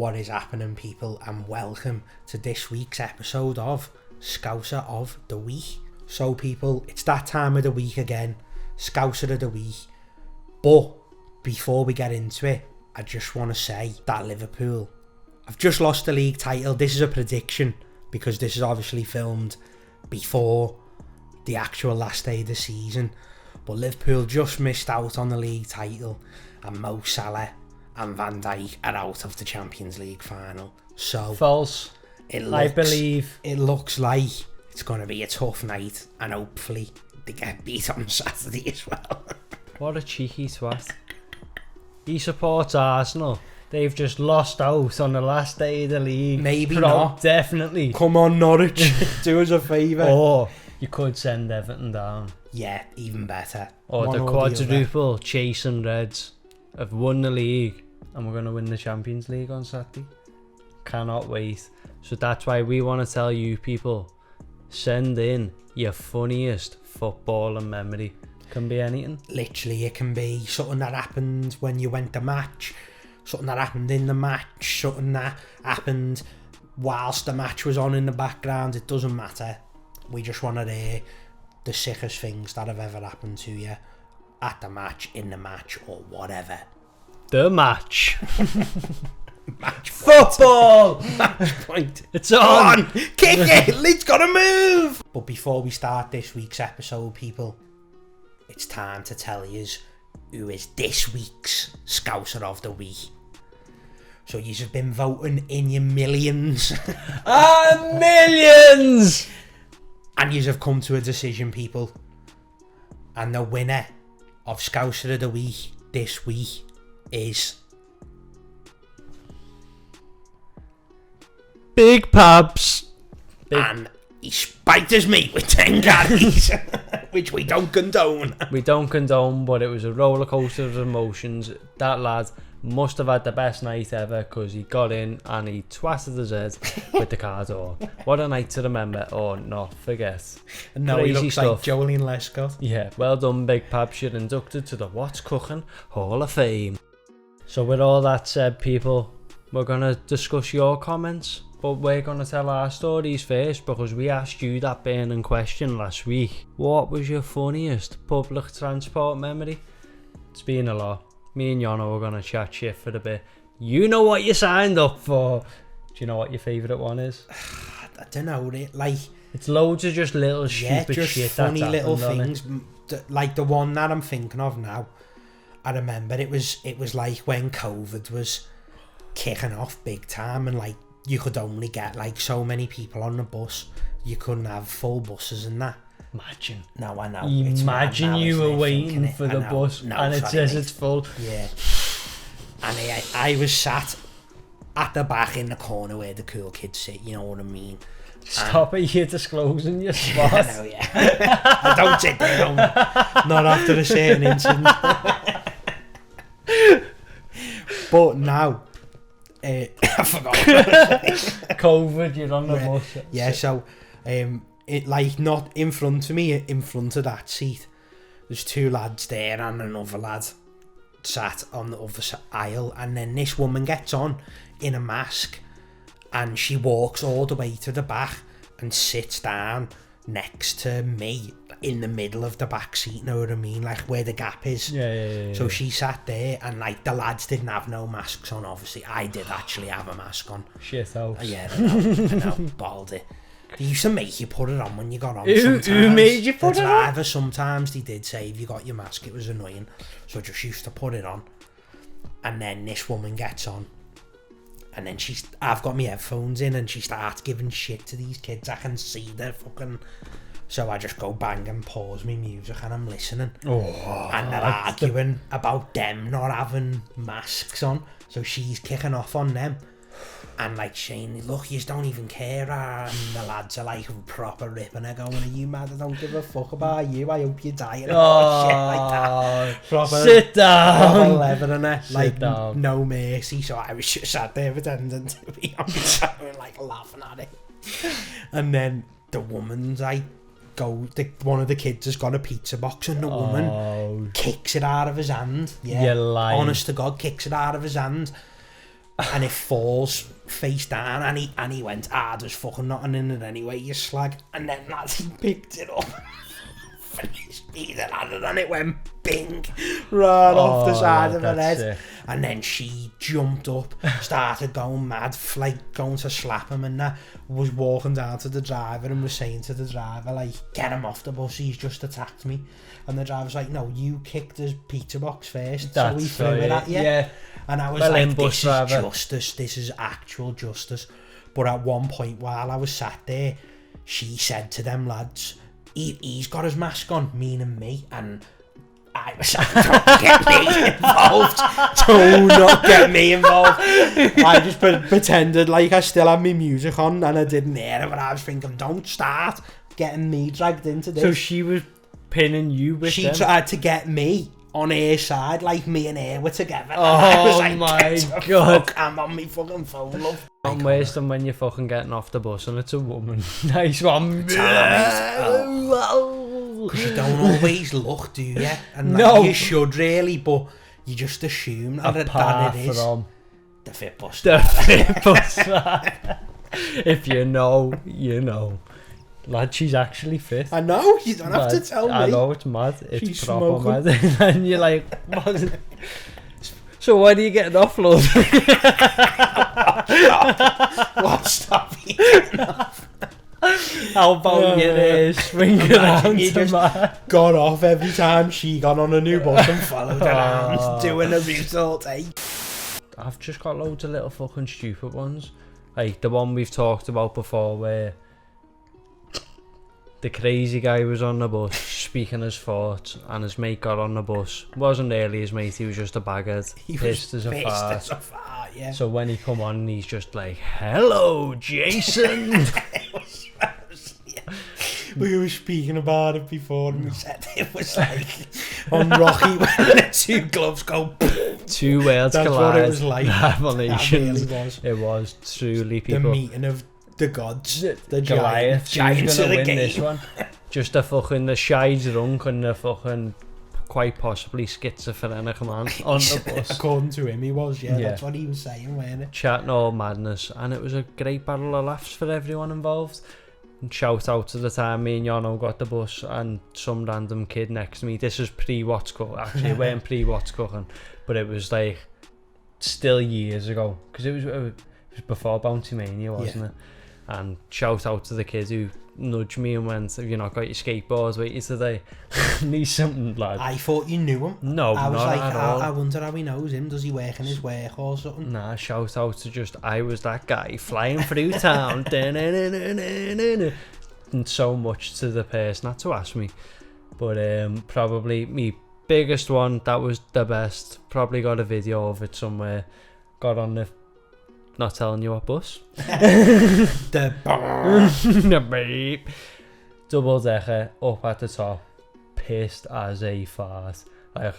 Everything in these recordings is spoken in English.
What is happening, people, and welcome to this week's episode of Scouser of the Week. So, people, it's that time of the week again, Scouser of the Week. But before we get into it, I just want to say that Liverpool have just lost the league title. This is a prediction because this is obviously filmed before the actual last day of the season. But Liverpool just missed out on the league title, and Mo Salah and Van Dijk are out of the Champions League final. So false. I believe it looks like it's going to be a tough night, and hopefully they get beat on Saturday as well. What a cheeky twat. He supports Arsenal. They've just lost out on the last day of the league. Maybe not. Definitely. Come on, Norwich. Do us a favour. Or you could send Everton down. Yeah, even better. Or the quadruple chasing Reds have won the league, and we're going to win the Champions League on Saturday. Cannot wait. So that's why we want to tell you people, send in your funniest footballing memory. Can be anything. Literally, it can be something that happened when you went to match, something that happened in the match, something that happened whilst the match was on in the background. It doesn't matter. We just want to hear the sickest things that have ever happened to you at the match, in the match, or whatever. The match. Match football. Match point. It's on. Kick it. It's got to move. But before we start this week's episode, people, it's time to tell you who is this week's Scouser of the Week. So you have been voting in your millions. Millions! And you have come to a decision, people. And the winner of Scouser of the Week this week is Big Pabs. And he spiked me with 10 carries, which we don't condone. We don't condone, but it was a roller coaster of emotions. That lad must have had the best night ever because he got in and he twatted his head with the car door. What a night to remember or not forget. No, Crazy he looks stuff. like Jolene Lescott. Yeah, well done, Big Pabs. You're inducted to the What's Cookin' Hall of Fame. So with all that said, people, we're going to discuss your comments. But we're going to tell our stories first because we asked you that burning question last week. What was your funniest public transport memory? It's been a lot. Me and Yono are going to chat shit for a bit. You know what you signed up for. Do you know what your favourite one is? I don't know. Like, it's loads of just little stupid just shit funny that's little happened, things. Like the one that I'm thinking of now. I remember it was like when COVID was kicking off big time, and like you could only get like so many people on the bus. You couldn't have full buses and that. Imagine. No, I know. Imagine you were waiting for the bus and it says it's full. Yeah. And I was sat at the back in the corner where the cool kids sit, you know what I mean? Stop it, you're disclosing your spot. I know, yeah. I don't sit there, not after a certain incident. But now, I forgot what I was saying. COVID, you're on the bus. Yeah, so it like not in front of me, in front of that seat, there's two lads there and another lad sat on the other aisle, and then this woman gets on in a mask and she walks all the way to the back and sits down next to me in the middle of the back seat, you know what I mean, like where the gap is. Yeah. So she sat there, and like the lads didn't have no masks on. Obviously I did actually have a mask on. Shit house. Yeah, I know, baldy. They used to make you put it on when you got on. Who made you put it on? The driver, sometimes they did say if you got your mask it was annoying, so I just used to put it on. And then this woman gets on, and then I've got my headphones in, and she starts giving shit to these kids. I can see their fucking... So I just go bang and pause my music and I'm listening. And they're arguing about them not having masks on. So she's kicking off on them. And like saying, look, you don't even care. And the lads are like proper ripping her, going, are you mad? I don't give a fuck about you. I hope you die. And all shit like that. Proper, sit down. Proper leveling her. Like, down. No mercy. So I was just sat there pretending to be honest, like laughing at it. And then the woman's like, one of the kids has got a pizza box, and the woman kicks it out of his hand. Yeah, You're lying. Honest to God, kicks it out of his hand. and it falls face down, and he went, there's fucking nothing in it anyway, you slag. And then lads, he picked it up, finished eating it, and it went bing, right off the side of her head. Sick. And then she jumped up, started going mad, like going to slap him, and that was walking down to the driver and was saying to the driver, like, get him off the bus, he's just attacked me. And the driver's like, no, you kicked his pizza box first, so he threw it at you. Yeah. And I was like, this is justice, this is actual justice. But at one point while I was sat there, she said to them lads, he's got his mask on, meaning me, and I was like, don't get me involved. Do not get me involved. I just pretended like I still had my music on and I didn't hear it, but I was thinking, don't start getting me dragged into this. So she was pinning you with She them? tried to get me on her side, like me and her were together. Oh, I was like, my God. Fuck, I'm on my fucking phone, love. I'm wasting when you're fucking getting off the bus and it's a woman. Nice one. Because you don't always look, do you? And like, No. you should really, but you just assume that Apart it is from the fit bus. the fit bus. If you know, you know. Lad, she's actually fit. I know, you don't have to Lad, tell me. I know, it's mad. It's She's proper smoking. mad. And you're like, what? So when are you getting offloaded? What, stop you getting off? How about you there swinging around you to just my... got off every time she got on a new bus and followed around, doing a route all day. I've just got loads of little fucking stupid ones. Like the one we've talked about before where the crazy guy was on the bus speaking his thoughts and his mate got on the bus. Wasn't really his mate, he was just a baghead. He Pissed was as a pissed fart. as a fart, yeah. So when he come on, he's just like, hello, Jason. We were speaking about it before and we said it was like on Rocky when the two gloves go boom. Two worlds That's collide. what it was like. Revelations. That really was. It was truly The people. meeting of the gods. The Goliath. giants Who's of gonna the win game. this one? Just a fucking the shy drunk and the fucking quite possibly schizophrenic man on the bus. According to him, he was, yeah. Yeah. That's what he was saying, wasn't it? Chatting all madness, and it was a great battle of laughs for everyone involved. And shout out to the time me and Yono got the bus and some random kid next to me. This was pre-What's Cooking. Actually, it weren't pre-What's Cooking, but it was like still years ago because it was before Bounty Mania, wasn't it? And shout out to the kid who nudged me and went, "Have you not got your skateboards with you today? Need something, lad." I thought you knew him. No, I was not like, at all. I wonder how he knows him. Does he work in his work or something? Nah, shout out to just I was that guy flying through town. And so much to the person had to ask me. But probably me biggest one, that was the best. Probably got a video of it somewhere. Got on the not telling you what bus. The The beep. Double decker up at the top. Pissed as a fart. Like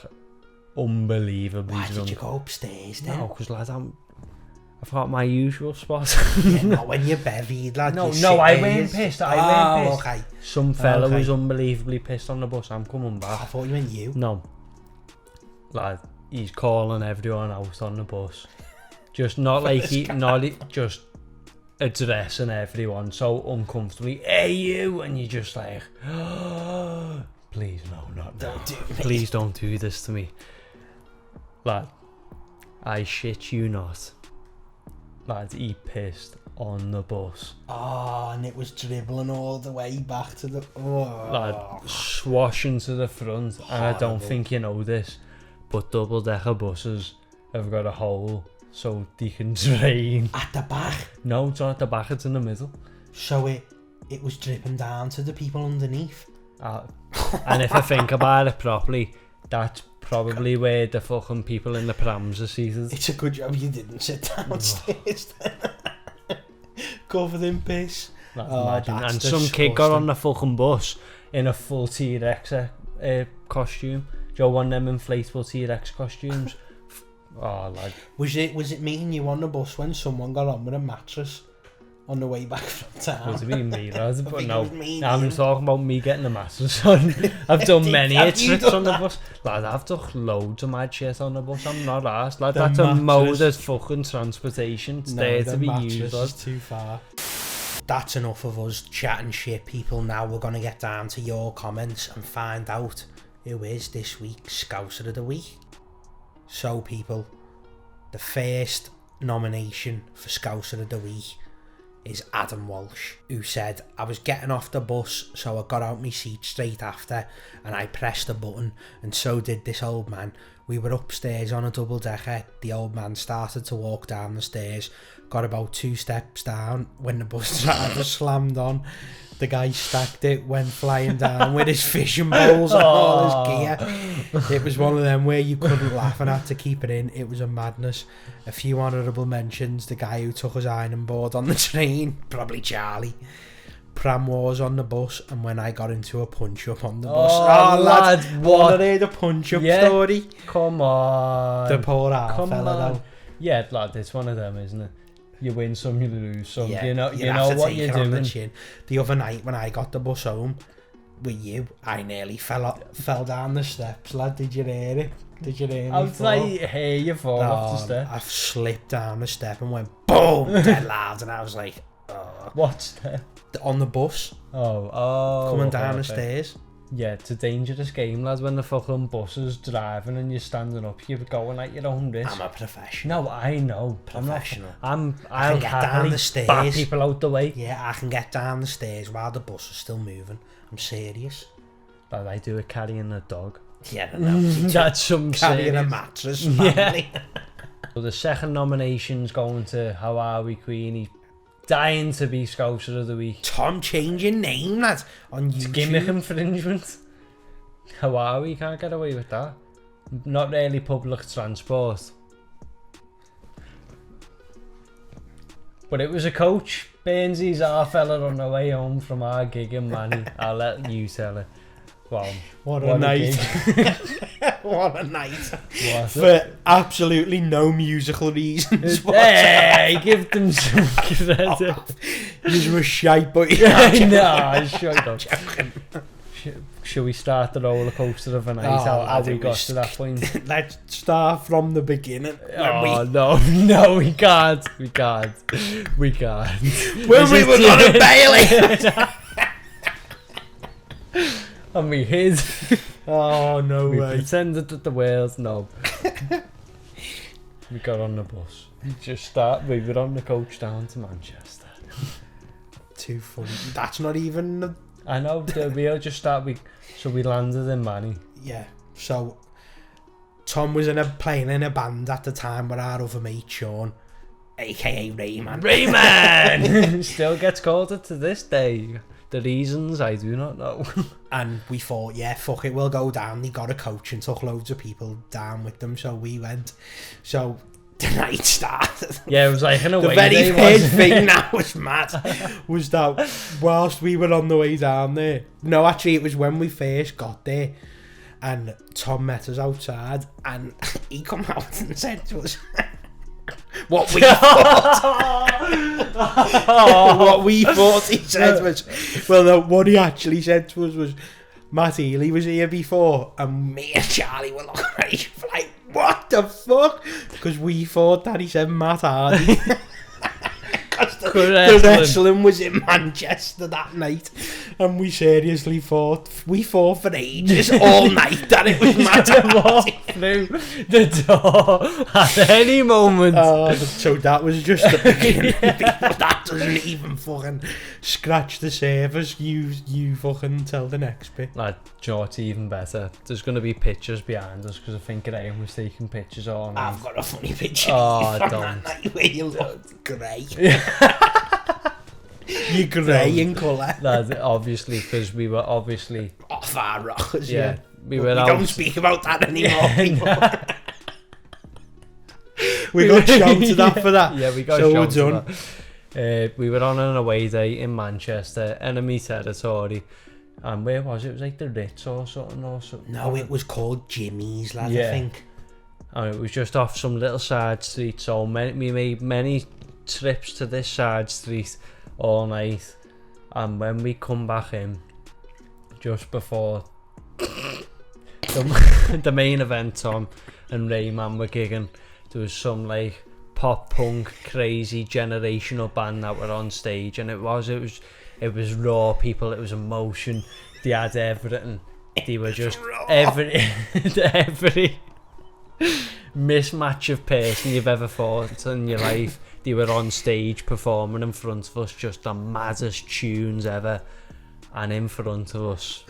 unbelievably Why did drunk. you go upstairs then? No, because lad, I've got my usual spot. Yeah, not when you're bevied, lad. No, you no, I sit weren't there. pissed. I weren't pissed. Okay. Some fella Okay. was unbelievably pissed on the bus. I'm coming I back. thought you meant you. No, lad, he's calling everyone out on the bus. Just not like just addressing everyone so uncomfortably. Hey you, and you're just like, oh, please no, not now. Don't do me. Please don't do this to me, lad. I shit you not. Lad, he pissed on the bus. Oh, and it was dribbling all the way back to the... Oh. Lad, swashing to the front. And I don't Horrible. think you know this, but double-decker buses have got a hole so they can drain. At the back. No, it's not at the back, it's in the middle. So it was dripping down to the people underneath. And if I think about it properly, that's probably where the fucking people in the prams are seated. It's a good job you didn't sit downstairs then. Covered in piss. Imagine. That's And some kid got disgusting. on the fucking bus in a full T-Rex costume. Joe, one of them inflatable T-Rex costumes. Oh, lad. Was it meeting you on the bus when someone got on with a mattress on the way back from town. Would have been me, lad. But think no, it was me, I'm you. talking about me getting a master's on. I've done many Have you trips done on the that? bus. Lad, I've done loads of mad shit on the bus. I'm not arsed. Lad, The that's a mode mattress. of fucking transportation. It's No, there the to be mattress used, lad. is too far. That's enough of us chatting shit, people. Now we're going to get down to your comments and find out who is this week's Scouser of the Week. So, people, the first nomination for Scouser of the Week is Adam Walsh, who said, I was getting off the bus, so I got out my seat straight after and I pressed a button, and so did this old man. We were upstairs on a double decker. The old man started to walk down the stairs, got about 2 steps down when the bus driver slammed on. The guy stacked it, went flying down with his fishing poles and all his gear. It was one of them where you couldn't laugh and had to keep it in. It was a madness. A few honourable mentions: the guy who took his ironing board on the train, probably Charlie. Pram wars on the bus, and when I got into a punch-up on the bus. Oh, lad, what? I heard a punch-up Yeah. story. Come on. The poor half Come fella on. though. Yeah, lad, it's one of them, isn't it? You win some, you lose some. Yeah, you know you'd have to what take you're it on the doing. chin. The other night when I got the bus home with you, I nearly fell down the steps, lad. Did you hear it? Did you hear me? I was like, hey, you fall off the step. I slipped down the step and went boom, dead loud, and I was like, What step? on the bus, coming down the stairs. Yeah, it's a dangerous game, lads, when the fucking bus is driving and you're standing up, you're going at your own risk. I'm a professional. No, I know. Professional. I'll I can get down happily the stairs. bat people out the way. Yeah, I can get down the stairs while the bus is still moving. I'm serious. But I do it carrying a dog. Yeah, I know. That's some Carrying a serious. mattress, family. So the second nomination's going to How Are We Queenie. Dying to be Scouser of the Week. Tom, change your name, lad, on YouTube. Gimmick infringement. How are we? Can't get away with that. Not really public transport. But it was a coach. Burnsy's our fella on the way home from our gig in Manny. I'll let you tell it. Well, What a night. gig. What a night. Was it? For absolutely no musical reasons. Hey, give them some credit. You were shite, but Nah, shut up. joking. Shall we start the roller coaster of a night? How we got to that point? Let's start from the beginning. Oh, no, we can't. We can't. When we were just- gonna bail it. And we hid. Oh, no We way. pretended that the world no. We got on the bus. We were on the coach down to Manchester. Too funny. That's not even the... I know, we'll just start. So we landed in Manny. Yeah. So, Tom was playing in a band at the time with our other mate, Sean, a.k.a. Rayman. Rayman! Still gets called it to this day. The reasons, I do not know. And we thought, yeah, fuck it, we'll go down. They got a coach and took loads of people down with them, so we went. So the night started. Yeah, it was like in a The way. very they first wasn't- thing that was mad was that whilst we were on the way down there, no, actually it was when we first got there, and Tom met us outside, and he come out and said to us, what we thought. What we thought he said was, well, no, what he actually said to us was, Matt Healy was here before, and me and Charlie were looking at each other like, what the fuck? Because we thought that he said Matt Hardy. Because the wrestling was in Manchester that night, and we seriously thought for ages, all night, that it was Matt Hardy. Through the door at any moment. So that was just the beginning. That doesn't even fucking scratch the surface. You fucking tell the next bit. Like, do you know what's even better? There's going to be pictures behind us because I think Graham was taking pictures all night. I've got a funny picture Oh, from don't. that night where you look grey. You're grey in colour. That's obviously because we were obviously Off our rockers, yeah. We But were we out. don't speak about that anymore. people. We got shouted at for that. Yeah, we got So we're shouted done. at. We were on an away day in Manchester, enemy territory. And where was it? It was like the Ritz or something. No, it was called Jimmy's, lad, Yeah. I think. And it was just off some little side street. So we made many trips to this side street all night, and when we come back in, just before the main event, Tom and Rayman were gigging, there was some like pop punk crazy generational band that were on stage, and it was raw, people. It was emotion. They had everything. They were just every mismatch of person you've ever thought in your life. They were on stage performing in front of us, just the maddest tunes ever. And in front of us,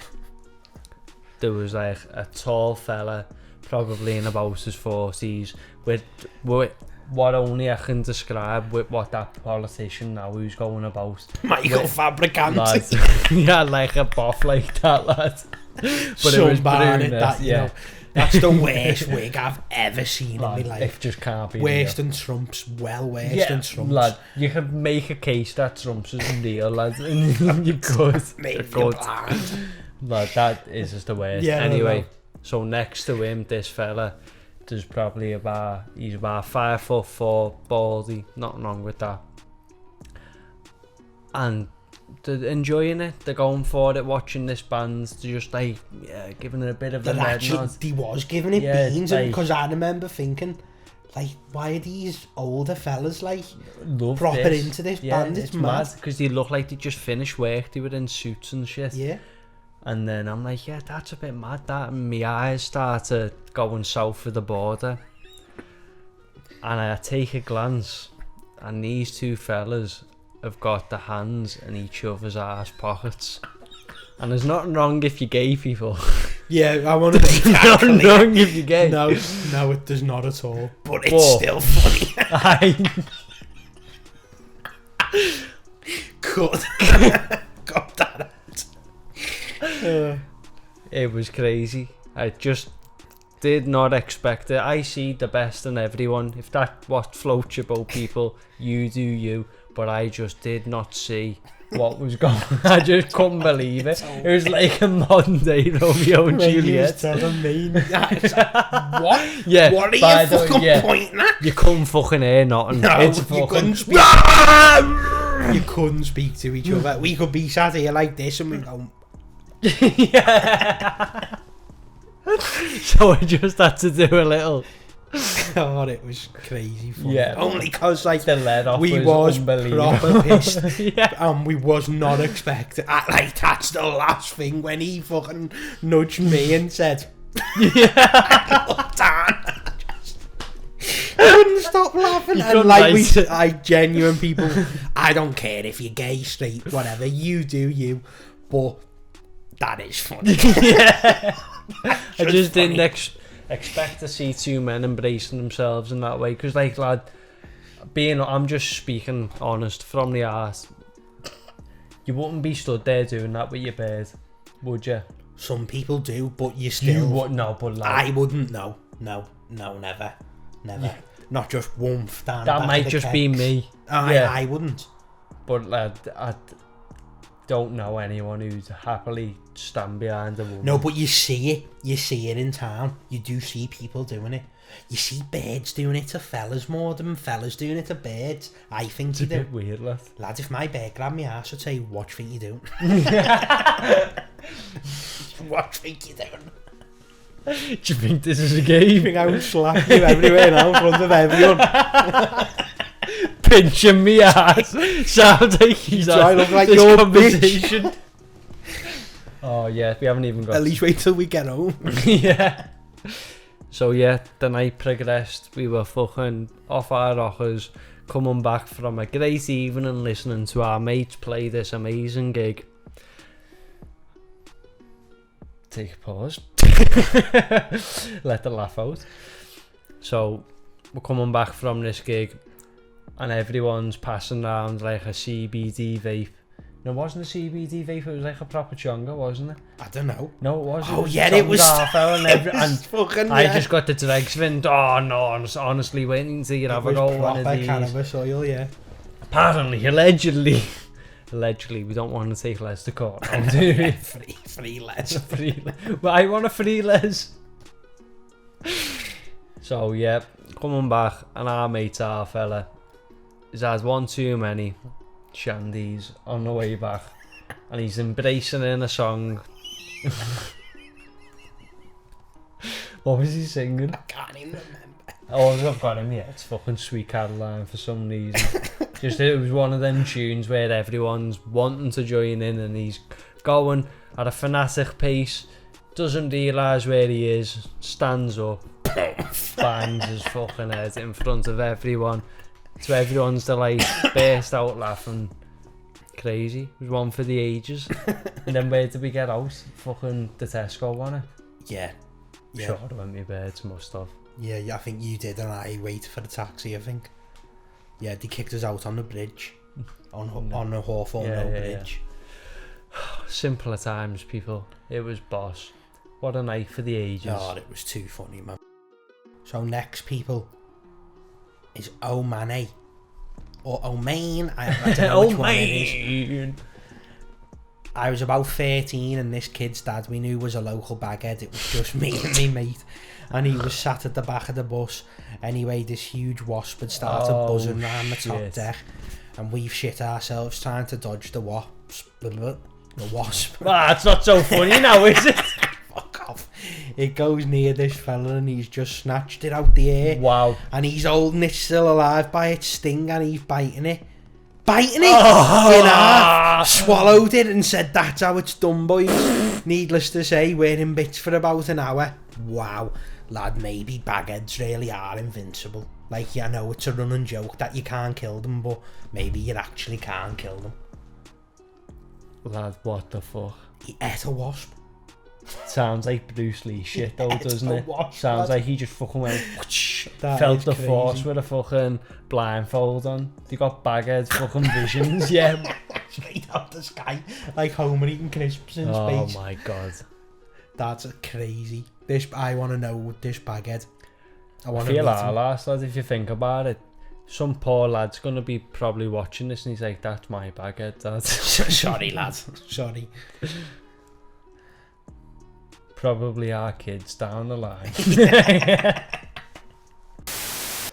there was like a tall fella, probably in about his 40s, with what only I can describe with what that politician now who's going about. Michael Fabricant. Lad, yeah, like a buff like that, lad. But it was brunette, that, you know, that's the worst wig I've ever seen lad, in my life. It just can't be worse real. than Trump's, well worse than Trump's. Lad, you could make a case that Trump's is real, lad. You could. Maybe Lad, that is just the worst. Yeah, anyway, so next to him, this fella, there's probably he's about 5'4", baldy, nothing wrong with that. And they're enjoying it, they're going for it, watching this band, they're just like, yeah, giving it a bit of a head nod. He was giving it beans, because I remember thinking, like, why are these older fellas like proper into this band? It's mad. Because they look like they just finished work, they were in suits and shit. Yeah. And then I'm like, yeah, that's a bit mad, that. And my eyes started going south of the border. And I take a glance, and these two fellas have got their hands in each other's arse pockets. And there's nothing wrong if you're gay, people. Yeah, I want to make that nothing wrong if you're gay. No, it does not at all. But it's still funny. Cut that out. It was crazy. I just did not expect it. I see the best in everyone. If that's what floats your boat, people, you do you. But I just did not see what was going on. I just couldn't believe it. It was like a modern day Romeo and Juliet. Telling me what? Yeah. What are you fucking pointing at? You couldn't fucking hear nothing. No, it's you fucking... couldn't speak. You couldn't speak to each other. We could be sat here like this and we go... Yeah. So I just had to do a little... God, it was crazy fun. Yeah. Only because like the let off we was proper pissed. Yeah. And we was not expecting. Like that's the last thing when he fucking nudged me and said, "Yeah." I couldn't stop laughing. And like I genuine people. I don't care if you're gay, straight, whatever. You do you. But that is funny. Yeah. I just didn't expect to see two men embracing themselves in that way, because like, lad, I'm just speaking honest from the heart, you wouldn't be stood there doing that with your bird, would you? Some people do, but you still would. No, but lad, I wouldn't. No, never yeah. Not just woof down that might just be me. I wouldn't, but lad, I don't know anyone who'd happily stand behind a woman. No, but you see it in town. You do see people doing it. You see birds doing it to fellas more than fellas doing it to birds. I think it's you a do. Bit weird, lad. Lad, if my bird grabbed my ass, I'd say, what do you think you're doing? What do you think you're doing? Do you think this is a game? You think I would slap you everywhere now in front of everyone? Pinching me ass. Sounds like he's trying to look like this your conversation. Bitch. Oh yeah, we haven't even got. At least wait till we get home. Yeah. So yeah, the night progressed. We were fucking off our rockers, coming back from a great evening, listening to our mates play this amazing gig. Take a pause. Let the laugh out. So we're coming back from this gig, and everyone's passing around like a CBD vape. No, it wasn't a CBD vape, it was like a proper chonga, wasn't it? I don't know. No, it wasn't. Oh, yeah, it was. And fucking, I just got the dregs of oh no, honestly, waiting to have a go one of these. Cannabis oil, yeah. Apparently, allegedly, we don't want to take Les to court. Free Les. Well, I want a free Les. So, yeah, coming back, and our mate, our fella, he's had one too many shandies on the way back, and he's embracing in a song. What was he singing? I can't even remember. Oh, I've got him, yeah. It's fucking Sweet Caroline for some reason. Just it was one of them tunes where everyone's wanting to join in, and he's going at a fanatic pace, doesn't realise where he is, stands up, bangs his fucking head in front of everyone. To everyone's delight, burst out laughing. Crazy. It was one for the ages. And then where did we get out? Fucking the Tesco, wasn't it? Yeah. Sure, I went my birds, must have. Yeah, I think you did, and I waited for the taxi, I think. Yeah, they kicked us out on the bridge. On the Hawthorne Bridge. Yeah. Simpler times, people. It was boss. What a night for the ages. Oh, it was too funny, man. So next, people, is O'Mane. Or O'Main. I don't know which one it is. I was about 13, and this kid's dad we knew was a local baghead. It was just me and me mate, and he was sat at the back of the bus. Anyway, this huge wasp had started buzzing around the top deck, and we've shit ourselves trying to dodge the wasp. It's not so funny now, is it? Fuck off. It goes near this fella, and he's just snatched it out the air. Wow. And he's holding it still alive by its sting, and he's biting it in half, swallowed it, and said, "That's how it's done, boys." Needless to say, we're in bits for about an hour. Wow, lad, maybe bagheads really are invincible. Like, yeah, I know it's a running joke that you can't kill them, but maybe you actually can't kill them. Lad, what the fuck? He ate a wasp. Sounds like Bruce Lee shit though, doesn't it? Sounds like he just fucking went felt the crazy. force with a fucking blindfold on. They got baghead fucking visions, yeah. Straight out the sky, like Homer eating crisps in space. Oh my god. That's crazy. I want to know this baghead. I feel our last lad, if you think about it. Some poor lad's gonna be probably watching this and he's like, "That's my baghead, dad." Sorry, lad. Sorry. Probably our kids down the line.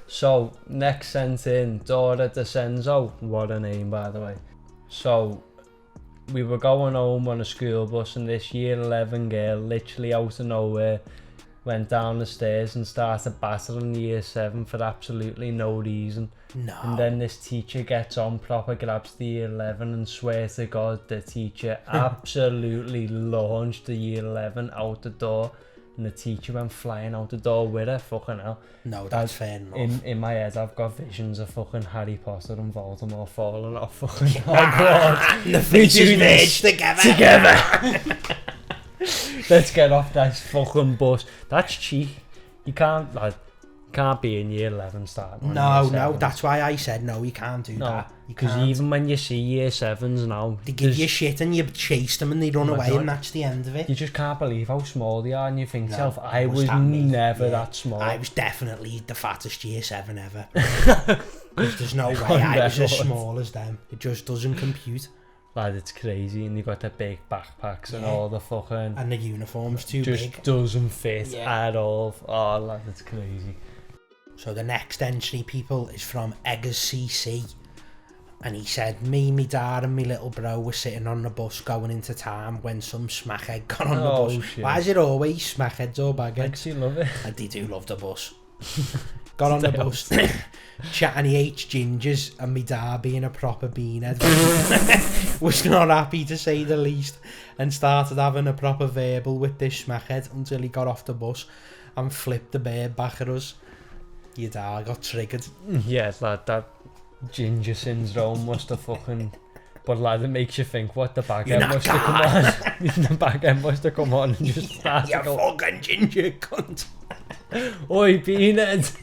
So, next sent in, Dora DeCenzo. What a name, by the way. So, we were going home on a school bus, and this year 11 girl, literally out of nowhere, went down the stairs and started battering year 7 for absolutely no reason. No. And then this teacher gets on proper, grabs the year 11, and swear to God, the teacher absolutely launched the year 11 out the door, and the teacher went flying out the door with her. Fucking hell. No, that's fair enough. In my head, I've got visions of fucking Harry Potter and Voldemort falling off fucking Hogwarts. The faces merged together. Let's get off this fucking bus. That's cheek. You can't, like, can't be in year 11 starting. No, that's why I said no, you can't do that. Because even when you see year 7s now, they give you shit and you chase them and they run away, and that's the end of it. You just can't believe how small they are, and you think to yourself, I was never that small. I was definitely the fattest year 7 ever. There's no way I was as small as them. It just doesn't compute. Lad, it's crazy, and you got the big backpacks and all the fucking... And the uniform's too just big. Just doesn't fit at all. Oh, lad, it's crazy. So the next entry, people, is from Eggers CC. And he said, me, me dad and me little bro were sitting on the bus going into town when some smackhead got on the bus. Shit. Why is it always smackheads or bagheads? I love it. And they do love the bus. Got on the bus, chatting he hates gingers, and me dad, being a proper beanhead, was not happy to say the least, and started having a proper verbal with this smackhead until he got off the bus and flipped the bird back at us. Your dad got triggered. Yeah, lad, that ginger syndrome must have fucking... But lad, it makes you think, what, the baghead must have come on. The baghead must have come on and just started You fucking ginger cunt. Oi, beanhead.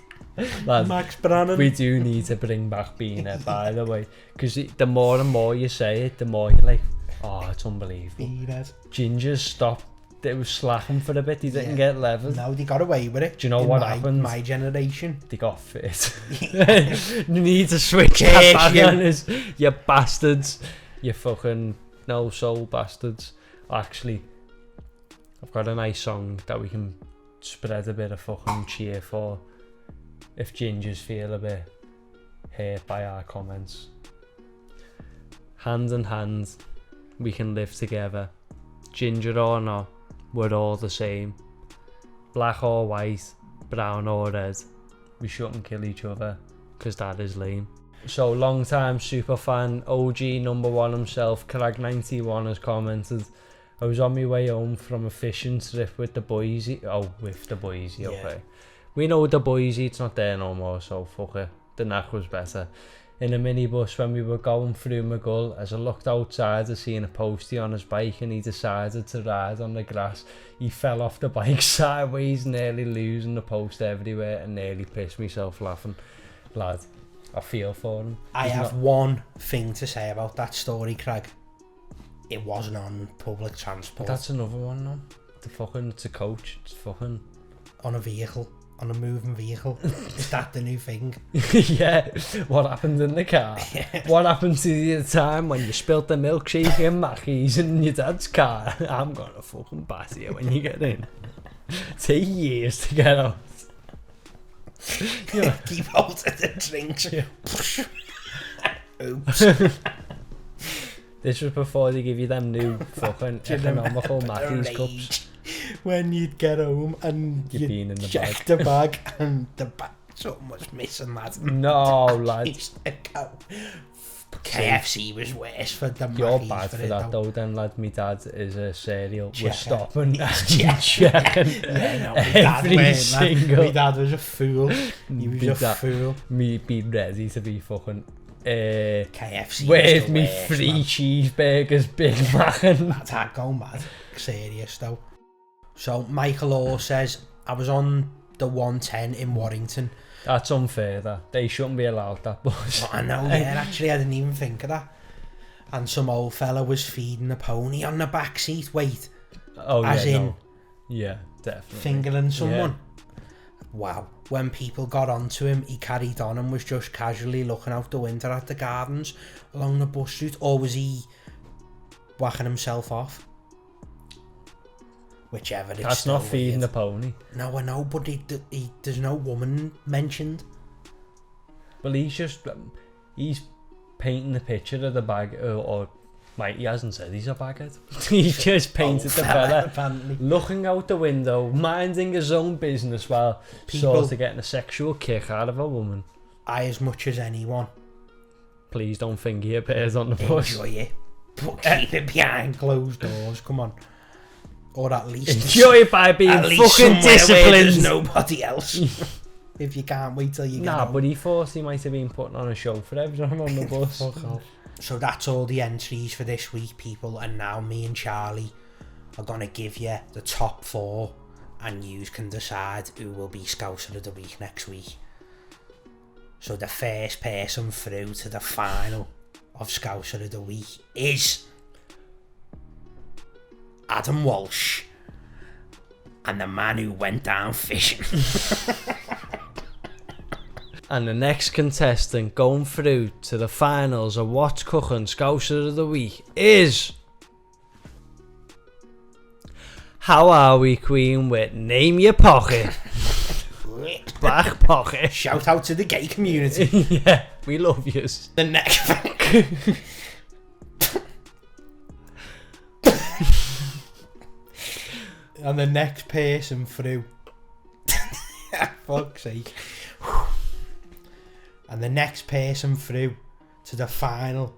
Lad, Max Brannan. We do need to bring back Beaner, by the way, because the more and more you say it, the more you're like, oh, it's unbelievable. Beanhead. Gingers stopped. They were slacking for a bit. They didn't get level. No, they got away with it. Do you know what happened? My generation. They got fit. You need to switch that back on us, you bastards. You fucking no soul bastards. Actually, I've got a nice song that we can spread a bit of fucking cheer for. If gingers feel a bit hurt by our comments. Hand in hand, we can live together. Ginger or not, we're all the same. Black or white, brown or red, we shouldn't kill each other, because that is lame. So, long time superfan, OG number one himself, Crag91 has commented, I was on my way home from a fishing trip with the boys. With the boys, Yeah. okay. We know the boys, it's not there no more, so fuck it. The knack was better. In a minibus when we were going through Maghull, as I looked outside, I seen a postie on his bike and he decided to ride on the grass. He fell off the bike sideways, nearly losing the post everywhere and nearly pissed myself laughing. Lad, I feel for him. I have one thing to say about that story, Craig. It wasn't on public transport. That's another one now. It's a coach. It's fucking... On a vehicle. On a moving vehicle. Is that the new thing? Yeah. What happened in the car? What happened to you at the time when you spilt the milkshake in Mackey's in your dad's car? I'm gonna fucking batter you when you get in. Take years to get out. Yeah. Keep out of the drinks. Yeah. Oops. This was before they give you them new fucking economical Mackey's cups. When you'd get home and You'd be in the check the bag and the bag, something was missing, lad. No, lad. KFC was worse for the You're Mackey's bad for it, that though then, lad. My dad is a serial. We're Checker. stopping and Yeah. checking Yeah, no, every single... My dad was a fool. He was a fool. Me be ready to be fucking... KFC where's was the me worst, free man. cheeseburgers, Big Mac and... That's hard going mad. Serious though. So Michael Orr says, I was on the 110 in Warrington. That's unfair, that. They shouldn't be allowed that, boys. I know, yeah, actually I didn't even think of that. And some old fella was feeding a pony on the back seat. Wait, Oh, as yeah, in no. Yeah, definitely. fingering someone? Wow. When people got onto him, he carried on and was just casually looking out the window at the gardens along the bus route, or was he whacking himself off? Whichever. It's That's still not feeding the weird. pony. No, I know, but there's no woman mentioned. Well, he's painting the picture of the bag, or mate, he hasn't said he's a baghead. He's just painted the fella apparently. looking out the window, minding his own business while sort of getting a sexual kick out of a woman. I, as much as anyone, Please don't finger your pears on the bus. enjoy it, but keep it behind closed doors. Come on, or at least Enjoy it by being at least fucking somewhere where there's disciplined. nobody else. If you can't wait till you get Nah, home. but he thought he might have been putting on a show for everyone on the bus. Fuck off. So that's all the entries for this week, people, and now me and Charlie are gonna give you the top 4 and you can decide who will be Scouser of the week next week. So the first person through to the final of Scouser of the week is Adam Walsh, and the man who went down fishing. And the next contestant going through to the finals of What's Cookin' Scouser of the Week is... How are we, Queen, with Name Your Pocket? Back pocket. Shout out to the gay community. Yeah, we love yous. The next and the next person through. Fuck's sake. And the next person through to the final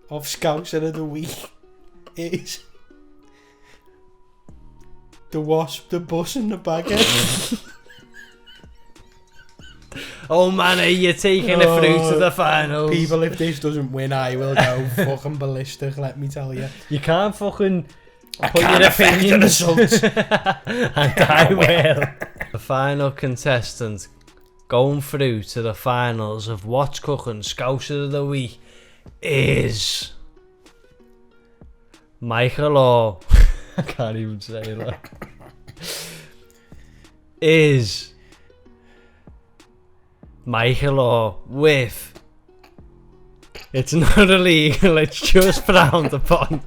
of Scouser of the Week is the Wasp, the Bus and the Bagger. Oh man, are you taking it through to the finals? People, if this doesn't win, I will go fucking ballistic, let me tell you. You can't fucking I put can't your affect the opinions. results. And I will. The final contestant going through to the finals of What's Cookin' Scouser of the Week is Michael Orr. I can't even say that. Is Michael Orr with it's not illegal, it's just frowned upon.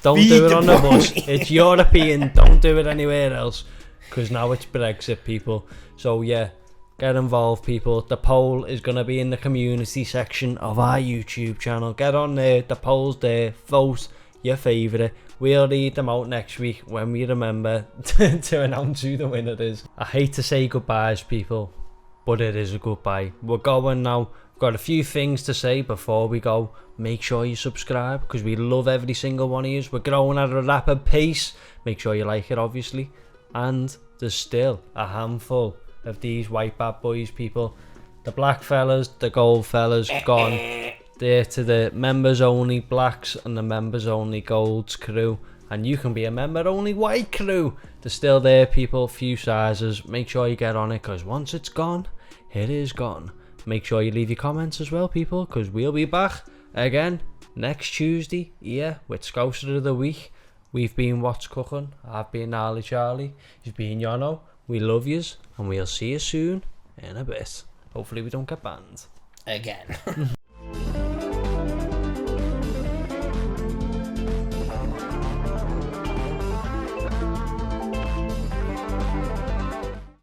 Don't Feed do it the on the bus. pony. It's European. Don't do it anywhere else. because now it's Brexit, people. So yeah, get involved, people. The poll is going to be in the community section of our YouTube channel. Get on there, the poll's there, vote your favourite. We'll read them out next week when we remember to announce who the winner is. I hate to say goodbyes, people, but it is a goodbye. We're going now. We've got a few things to say before we go. Make sure you subscribe, because we love every single one of you. We're growing at a rapid pace. Make sure you like it, obviously. And there's still a handful of these white bad boys, people. The black fellas, the gold fellas, gone. They're to the members only blacks and the members only golds crew, and you can be a member only white crew. They're still there, people, few sizes. Make sure you get on it, because once it's gone, it is gone. Make sure you leave your comments as well, people, because we'll be back again next Tuesday, with Scouser of the Week. We've been What's Cooking. I've been Gnarly Charlie. He's been Yono. We love yous, and we'll see you soon in a bit. Hopefully we don't get banned Again.